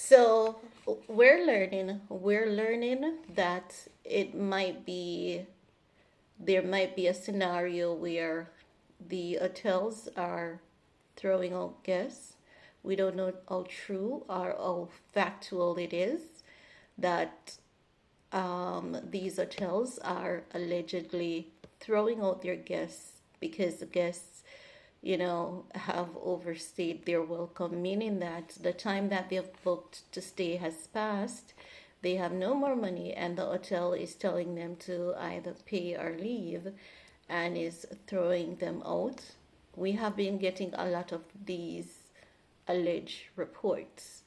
So we're learning that there might be a scenario where the hotels are throwing out guests. We don't know how true or how factual it is that these hotels are allegedly throwing out their guests because the guests, have overstayed their welcome, meaning that the time that they've booked to stay has passed. They have no more money, and the hotel is telling them to either pay or leave and is throwing them out. We have been getting a lot of these alleged reports.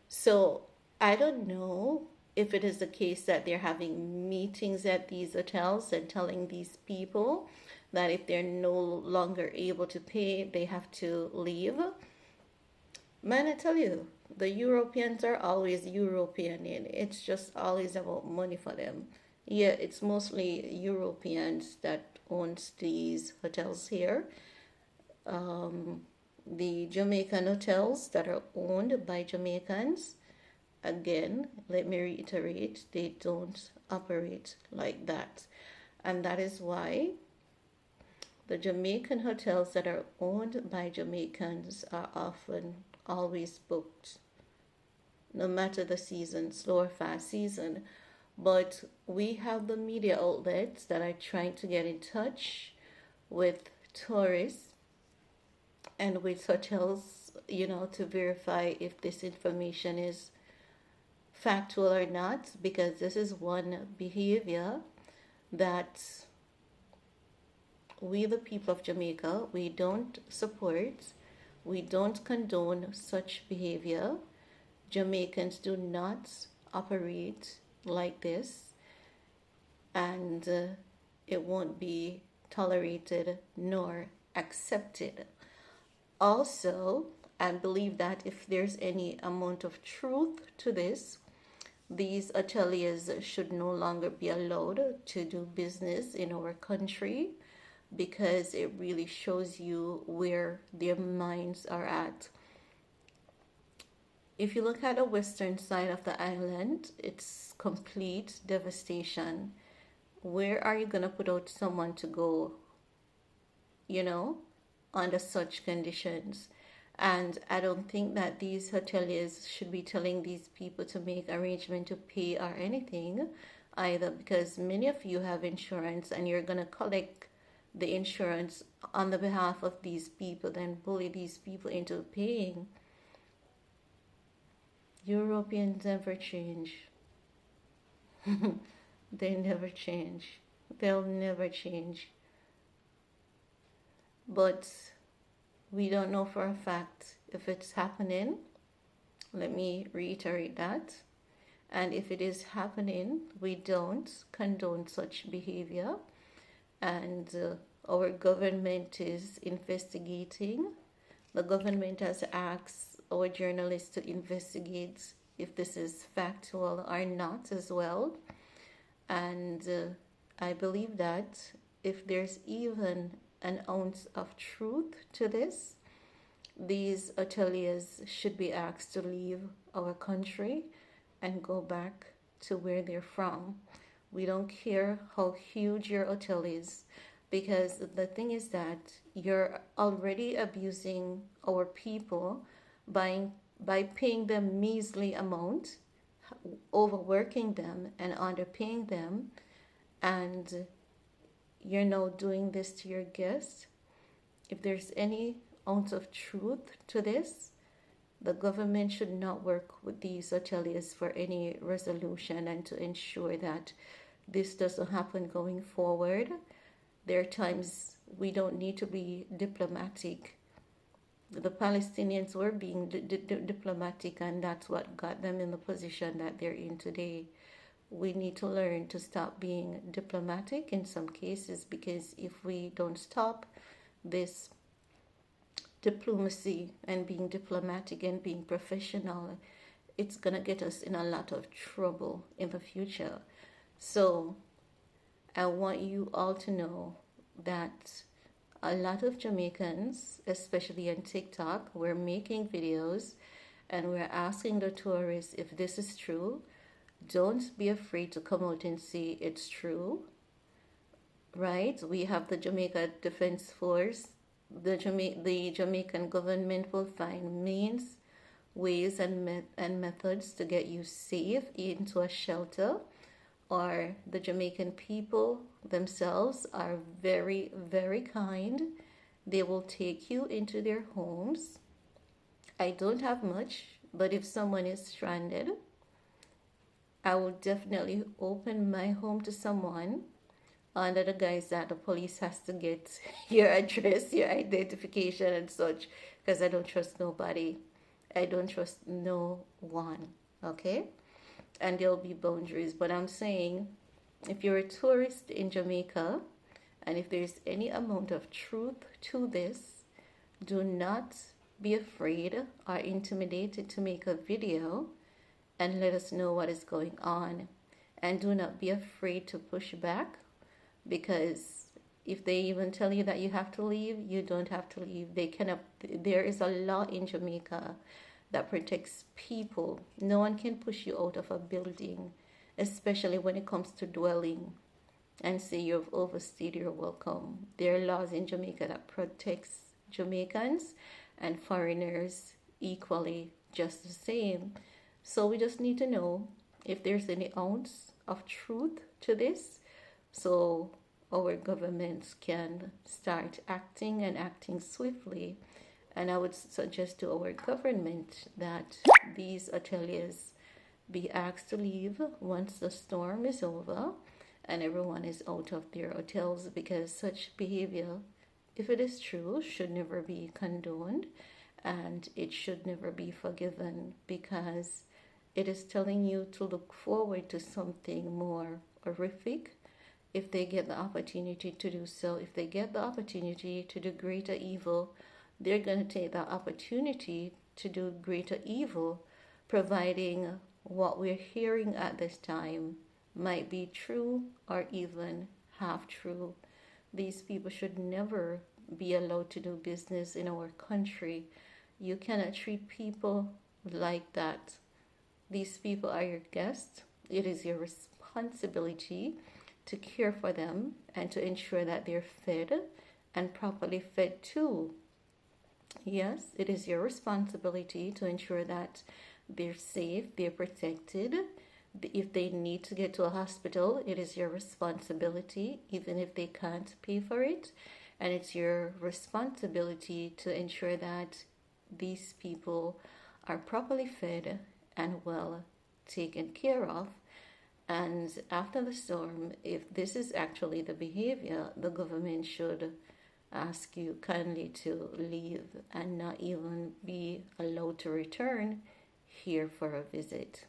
So I don't know if it is the case that they're having meetings at these hotels and telling these people that if they're no longer able to pay, they have to leave. Man, I tell you, the Europeans are always European, and it's just always about money for them. Yeah, it's mostly Europeans that owns these hotels here. The Jamaican hotels that are owned by Jamaicans, again, let me reiterate, they don't operate like that. And that is why the Jamaican hotels that are owned by Jamaicans are often always booked, no matter the season, slow or fast season. But we have the media outlets that are trying to get in touch with tourists and with hotels, to verify if this information is factual or not, because this is one behavior that we, the people of Jamaica, we don't support, we don't condone such behavior. Jamaicans do not operate like this, and it won't be tolerated nor accepted. Also, I believe that if there's any amount of truth to this, these ateliers should no longer be allowed to do business in our country, because it really shows you where their minds are at. If you look at the western side of the island, it's complete devastation. Where are you going to put out someone to go, you know, under such conditions? And I don't think that these hoteliers should be telling these people to make arrangement to pay or anything either, because many of you have insurance and you're going to collect the insurance on the behalf of these people, then bully these people into paying. Europeans never change. They never change. They'll never change. But we don't know for a fact if it's happening. Let me reiterate that. And if it is happening, we don't condone such behavior. And our government is investigating. The government has asked our journalists to investigate if this is factual or not as well. And I believe that if there's even an ounce of truth to this, these ateliers should be asked to leave our country and go back to where they're from. We don't care how huge your hotel is, because the thing is that you're already abusing our people by paying them measly amount, overworking them and underpaying them, and you're now doing this to your guests. If there's any ounce of truth to this, the government should not work with these hoteliers for any resolution and to ensure that this doesn't happen going forward. There are times we don't need to be diplomatic. The Palestinians were being diplomatic, and that's what got them in the position that they're in today. We need to learn to stop being diplomatic in some cases, because if we don't stop this diplomacy and being diplomatic and being professional, it's going to get us in a lot of trouble in the future. So I want you all to know that a lot of Jamaicans, especially on TikTok, were making videos And we're asking the tourists if this is true. Don't be afraid to come out and say it's true, right? We have the Jamaica Defense Force. The Jamaican government will find means, ways, and methods to get you safe into a shelter. Or the Jamaican people themselves are very, very kind. They will take you into their homes. I don't have much, but if someone is stranded, I will definitely open my home to someone under the guise that the police has to get your address, your identification, and such, because I don't trust nobody. I don't trust no one. Okay? And there'll be boundaries. But I'm saying, if you're a tourist in Jamaica, and if there's any amount of truth to this, do not be afraid or intimidated to make a video and let us know what is going on. And do not be afraid to push back, because if they even tell you that you have to leave, you don't have to leave. There is a law in Jamaica that protects people. No one can push you out of a building, especially when it comes to dwelling, and say you've overstayed your welcome. There are laws in Jamaica that protects Jamaicans and foreigners equally, just the same. So we just need to know if there's any ounce of truth to this, so our governments can start acting and acting swiftly. And I would suggest to our government that these hoteliers be asked to leave once the storm is over and everyone is out of their hotels, because such behavior, if it is true, should never be condoned and it should never be forgiven, because it is telling you to look forward to something more horrific if they get the opportunity to do so. If they get the opportunity to do greater evil, they're going to take that opportunity to do greater evil, providing what we're hearing at this time might be true or even half true. These people should never be allowed to do business in our country. You cannot treat people like that. These people are your guests. It is your responsibility to care for them and to ensure that they're fed and properly fed too. Yes, it is your responsibility to ensure that they're safe, they're protected. If they need to get to a hospital, it is your responsibility, even if they can't pay for it. And it's your responsibility to ensure that these people are properly fed and well taken care of. And after the storm, if this is actually the behavior, the government should ask you kindly to leave and not even be allowed to return here for a visit.